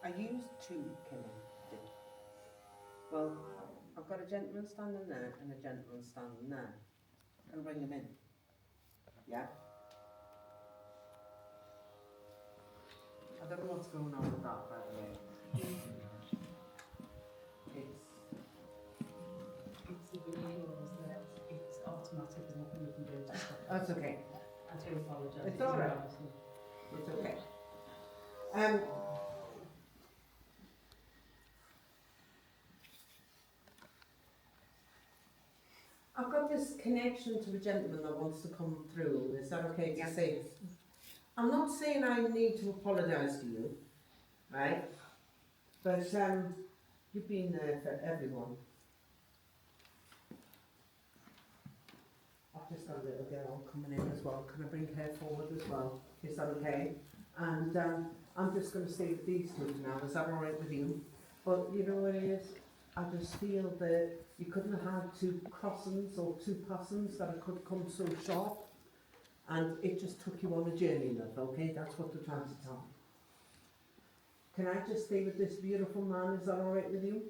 I used to connect. Well, I've got a gentleman standing there and a gentleman standing there. I'm going to bring him in. Yeah? I don't know what's going on with that, by the way. It's the videos that it's automatic, there's nothing we can do to stop it. That's okay. I do apologise. It's all right. It's okay. I've got this connection to a gentleman that wants to come through. Is that okay to say? I'm not saying I need to apologise to you, right? But you've been there for everyone. I've just got a little girl coming in as well. Can I bring her forward as well? Is that okay? And I'm just going to stay with these two now. Is that all right with you? But you know what it is? I just feel that you couldn't have had two crossings or two passings that it could come so sharp. And it just took you on a journey, love, okay? That's what they're trying to tell me. Can I just stay with this beautiful man? Is that all right with you?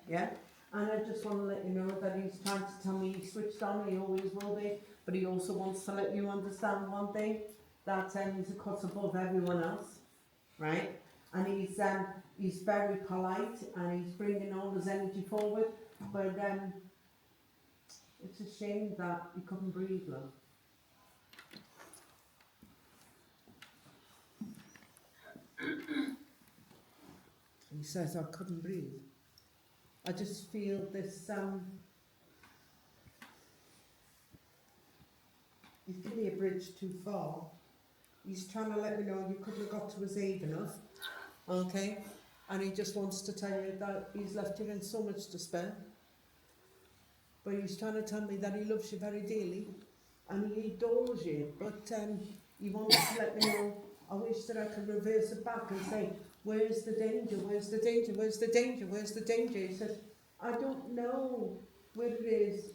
Yeah? And I just want to let you know that he's trying to tell me he switched on, he always will be, but he also wants to let you understand one thing, that he's a cut above everyone else, right? And he's very polite and he's bringing all his energy forward, but it's a shame that he couldn't breathe, love. He says, I couldn't breathe. I just feel this, he's given me a bridge too far. He's trying to let me know you couldn't have got to his aid enough, okay? And he just wants to tell you that he's left you in so much despair. But he's trying to tell me that he loves you very dearly and he adores you, but he wants to let me know, I wish that I could reverse it back and say, where's the danger, where's the danger, where's the danger, where's the danger? He says, I don't know where it is.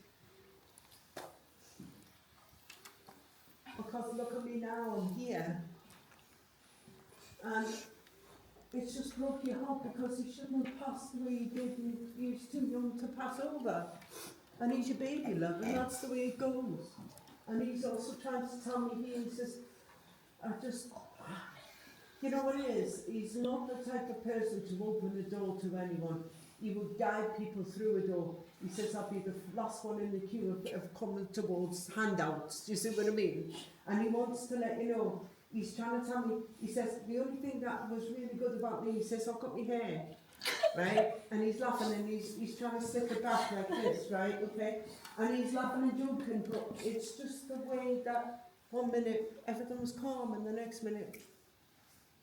Because look at me now, I'm here. And it's just broke your heart because he shouldn't have passed the way he did and he was too young to pass over. And he's your baby, love, and that's the way it goes. And he's also trying to tell me here, he says, you know what it is? He's not the type of person to open the door to anyone. He would guide people through a door. He says, I'll be the last one in the queue of coming towards handouts. Do you see what I mean? And he wants to let you know, he's trying to tell me, he says, the only thing that was really good about me, he says, I've got my hair, right? And he's laughing and he's trying to slip it back like this, right? Okay? And he's laughing and joking, but it's just the way that 1 minute everything was calm and the next minute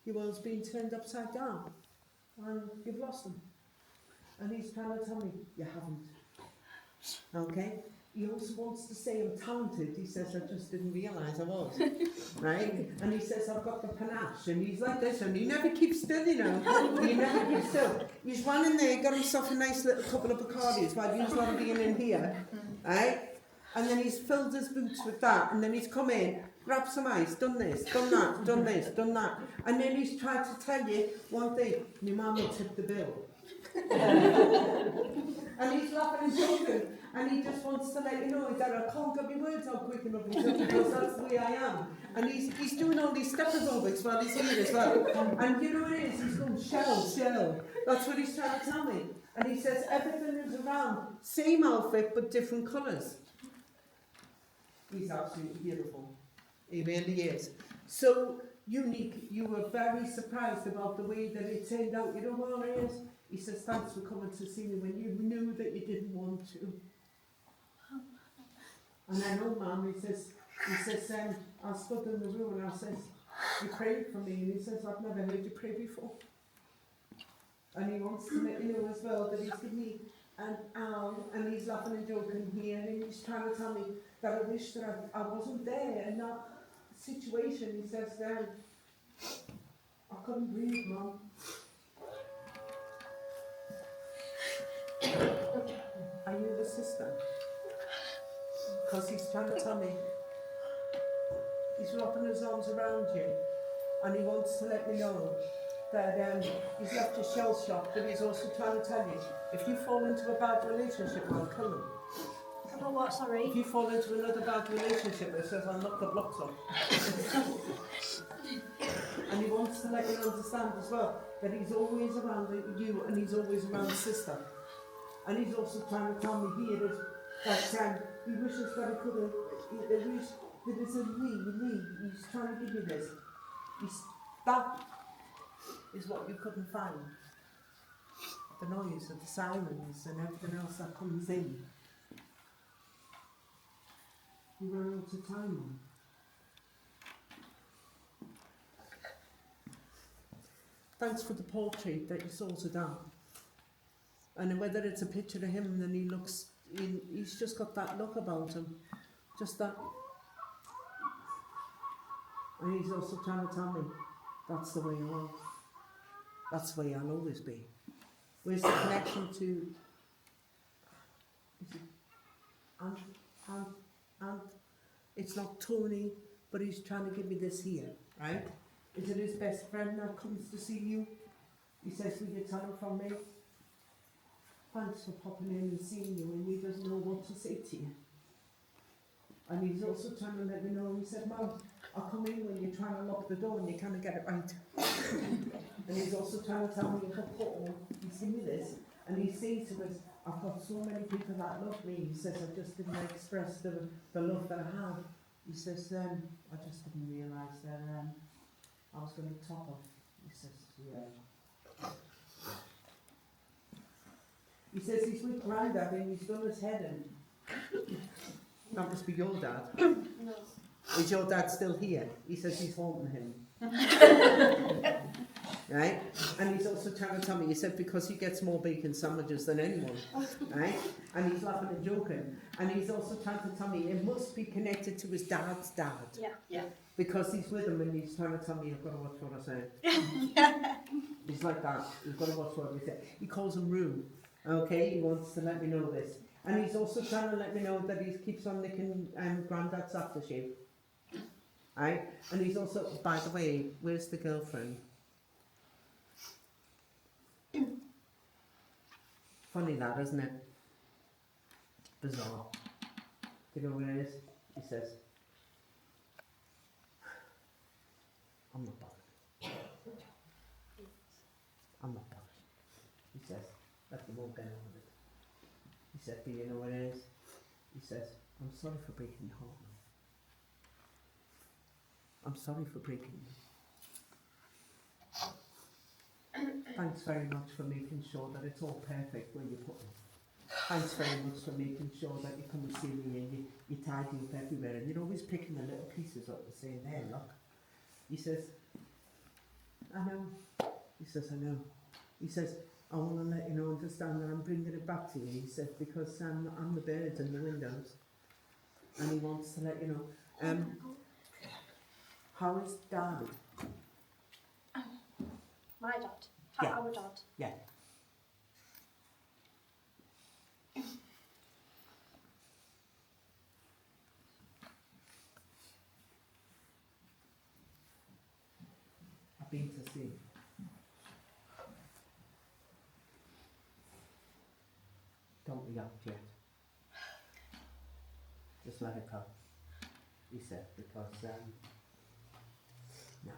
your world's being turned upside down and you've lost him. And he's trying to tell me, you haven't. Okay? He also wants to say I'm talented. He says, I just didn't realise I was. Right? And he says, I've got the panache. And he's like this, and he never keeps still, you know. He never keeps still. He's running there, got himself a nice little couple of Bacardis while he was not being in here. Right? And then he's filled his boots with that, and then he's come in, grabbed some ice, done this, done that, done this, done that. And then he's tried to tell you one thing, my mum will tip the bill. And he's laughing and joking, and he just wants to let you know that I can't get my words out quick enough because that's the way I am. And he's doing all these step aerobics while he's here as well. And you know what it is? He's going, shell. That's what he's trying to tell me. And he says everything is around, same outfit but different colours. He's absolutely beautiful. He really is. So unique. You were very surprised about the way that it turned out. You know what it is? He says, thanks for coming to see me when you knew that you didn't want to. And I know, Mum, he says, I stood in the room and I says, you prayed for me. And he says, I've never heard you pray before. And he wants to let you know as well that he's given me an arm and he's laughing and joking here and he's trying to tell me that I wish that I wasn't there in that situation. He says, I couldn't breathe, Mum. Are you the sister? Because he's trying to tell me, he's wrapping his arms around you and he wants to let me know that he's left you shell shocked, but he's also trying to tell you, if you fall into a bad relationship, I'll kill him. About what, sorry? If you fall into another bad relationship, it says I'll knock the blocks off. And he wants to let you understand as well that he's always around you and he's always around sister. And he's also trying to tell me here that he wishes that he could have, he wishes that it's a Lee, he's trying to give you this. That is what you couldn't find. The noise of the sirens and everything else that comes in. You run out of time on. Thanks for the portrait that you sorted out. And whether it's a picture of him and then he looks, he's just got that look about him. Just that. And he's also trying to tell me, that's the way I was. That's the way I'll always be. Where's the connection to... And it's not Tony, but he's trying to give me this here, right? Is it his best friend that comes to see you? He says, will you tell him from me? Thanks for popping in and seeing you, and he doesn't know what to say to you. And he's also trying to let me know, he said, Mum, I'll come in when you're trying to lock the door and you can't get it right. And he's also trying to tell me if I put on, he's given me this, and he says to us, I've got so many people that love me. He says, I just didn't express the love that I have. He says, I just didn't realise that I was going to top off. He says, yeah. He says he's with Grandad and he's done his head in. That must be your dad. No. Is your dad still here? He says he's haunting him. Right? And he's also trying to tell me, he said because he gets more bacon sandwiches than anyone. Right? And he's laughing and joking. And he's also trying to tell me it must be connected to his dad's dad. Yeah. Yeah. Because he's with him and he's trying to tell me, I've got to watch what I say. He's like that. He's got to watch what we say. He calls him rude. Okay? He wants to let me know this. And he's also trying to let me know that he keeps on nicking Grandad's aftershave. Right? And he's also, by the way, where's the girlfriend? Funny that, isn't it? Bizarre. Do you know what it is? He says, I'm not bothered. I'm not bothered. He says, let them all get on with it. He said, but you know what it is? He says, I'm sorry for breaking your heart. I'm sorry for breaking you. Thanks very much for making sure that it's all perfect where you put it. Thanks very much for making sure that you come and see me and you tidy up everywhere and you're always picking the little pieces up and saying, there, look. He says, I know. He says, I know. He says, I want to let you know, understand that I'm bringing it back to you. He said, because I'm the birds in the windows. And he wants to let you know. How is Dad? My dad. Yeah. Our dad. Yeah. I've been to see. Don't react yet. Just let it go. He said, because no.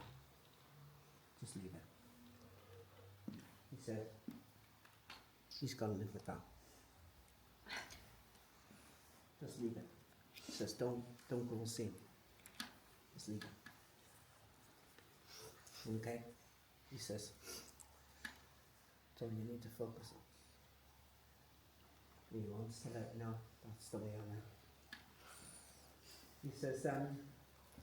Just leave it. He said, he's got to live with that. Just leave it. He says, don't go and see him. Just leave it. Okay? He says, so you need to focus on. He wants to let you know that's the way I am. He says,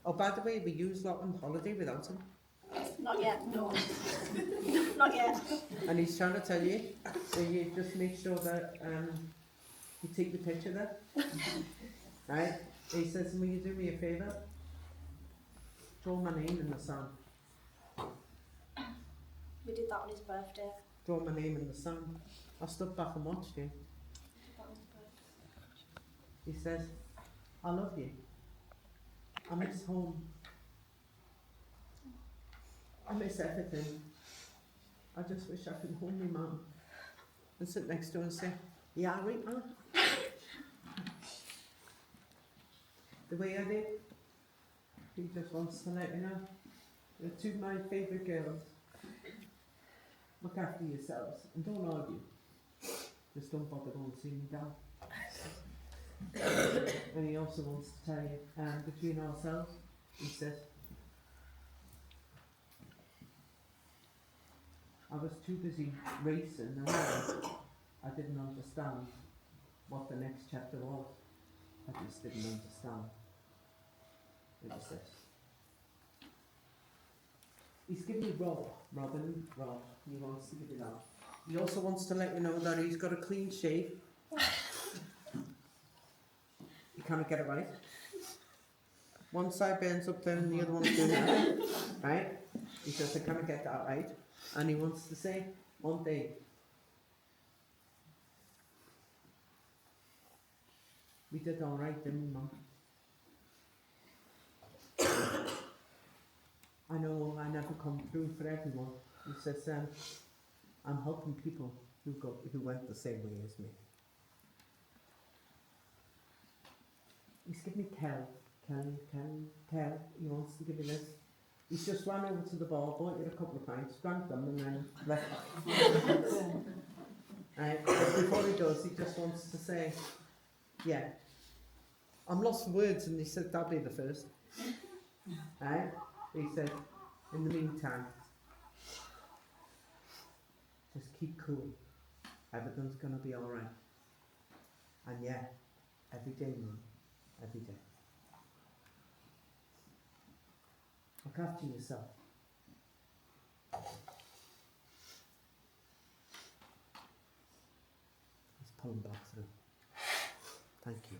oh, by the way, we used that on holiday without him. Not yet. No. Not yet. And he's trying to tell you, so you just make sure that you take the picture there. Right? He says, will you do me a favour? Draw my name in the sand. We did that on his birthday. Draw my name in the sand. I stood back and watched you. That was his birthday. He says, I love you. I miss home. I miss everything. I just wish I could hold my mum and sit next to her and say, yeah, right, ma? The way I did. He just wants to let you know. You're two of my favourite girls. Look after yourselves and don't argue. Just don't bother going to see me down. And he also wants to tell you, between ourselves, he said, I was too busy racing and I didn't understand what the next chapter was. I just didn't understand. It was this. He's giving you Rob, he wants to give you that. He also wants to let you know that he's got a clean shave. You can't get it right. One side bends up there and the other one's doing that, right? He says, I can't get that right. And he wants to say one thing. We did all right, didn't we, Mum? I know I never come through for everyone. He says, I'm helping people who went the same way as me. He's giving me Kel. He wants to give me this. He's just ran over to the bar, bought it a couple of pints, drank them, and then left. But before he does, he just wants to say, yeah. I'm lost for words, and he said, that'll be the first. He said, in the meantime, just keep cool. Everything's going to be alright. And yeah, every day, Mum. Every day. Look after yourself. Let's pull him back through. Thank you.